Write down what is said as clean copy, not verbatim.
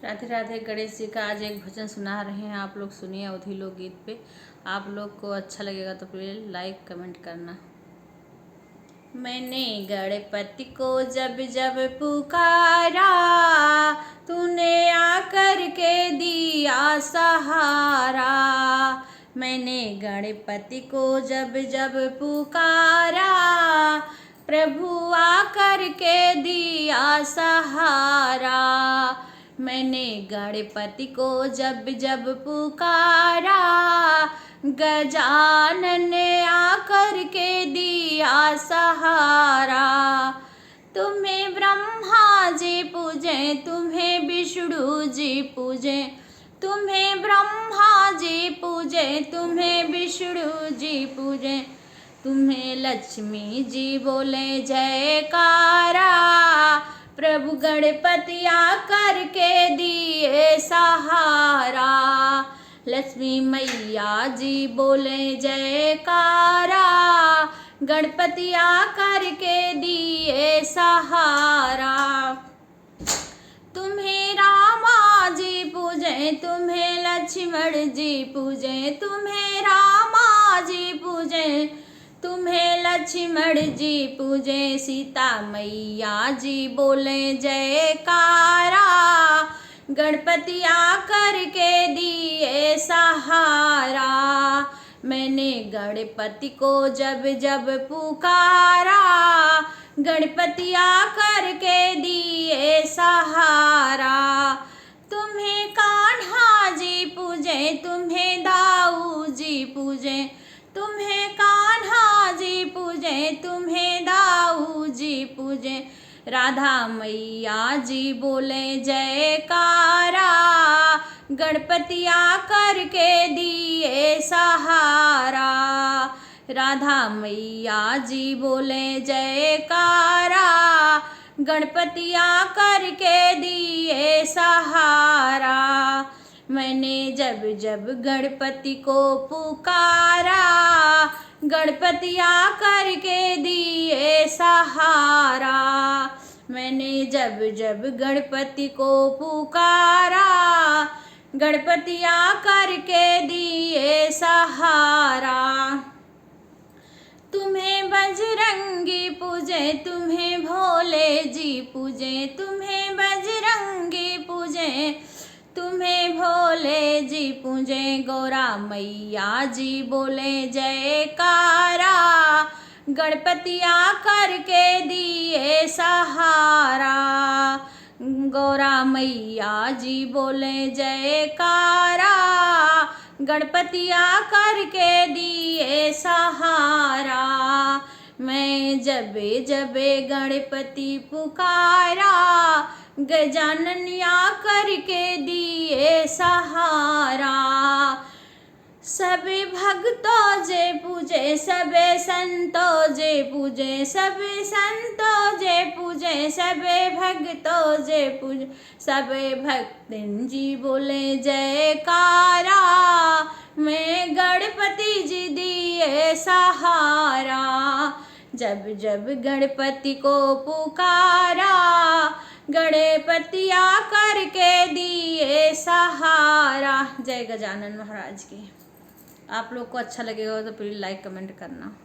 राधे राधे। गणेश जी का आज एक भजन सुना रहे हैं, आप लोग सुनिए अवधी लोकगीत पे। आप लोग को अच्छा लगेगा तो प्लीज लाइक कमेंट करना। मैंने गणपति को जब जब पुकारा, तूने आकर के दिया सहारा। मैंने गणपति को जब जब पुकारा, प्रभु आकर के दिया सहारा। मैंने गणपति को जब जब पुकारा, गजानन ने आकर के दिया सहारा। तुम्हें ब्रह्मा जी पूजे, तुम्हें विष्णु जी पूजे, तुम्हें ब्रह्मा जी पूजे, तुम्हें विष्णु जी पूजे, तुम्हें लक्ष्मी जी बोले जयकारा। प्रभु गणपति आकर के दिए सहारा। लक्ष्मी मैया जी बोले जयकारा, गणपति आकर के दिए सहारा। तुम्हें रामा जी पूजे, तुम्हें लक्ष्मण जी पूजे, तुम्हें रामा जी पूजे, तुम्हें लक्ष्मण जी पूजे, सीता मैया जी बोले जयकारा। गणपति आकर के दिए सहारा। मैंने गणपति को जब जब पुकारा, गणपति आकर के दिए सहारा। तुम्हें कान्हा जी पूजे, तुम्हें दाऊ जी पूजे, तुम्हें कान्हा जी पूजे, तुम्हें दाऊ जी पूजे, राधा मैया जी बोले जयकारा। गणपति आकर के दिए सहारा। राधा मैया जी बोले जयकारा, गणपति आकर के दिए सहारा। मैंने जब जब गणपति को पुकारा, गणपति आकर के दिए सहारा। मैंने जब जब गणपति को पुकारा, गणपति आकर के दिए सहारा। तुम्हें बजरंगी पूजे, तुम्हें भोले जी पूजे, तुम्हें बजरंगी पूजे, तुम्हें भोले जी पूजे, गौरा मैया जी बोले जयकारा। गणपति आकर के दिए सहारा। गौरा मैया जी बोले जयकारा। गणपति आकर के दिए सहारा। मैं जबे जबे गणपति पुकारा, गजानन आकर के दिए सहारा। सबे भक्तों जे पूजे, सबे संतों जे पूजे, सबे संतों जे पूजे, सबे भक्तों जे पूजे, सबे भक्तन जी बोले जयकारा। मैं गणपति जी दिए सहारा। जब जब गणपति को पुकारा, गणपति आकर के दिए सहारा। जय गजानन महाराज की। आप लोग को अच्छा लगेगा तो प्लीज लाइक कमेंट करना।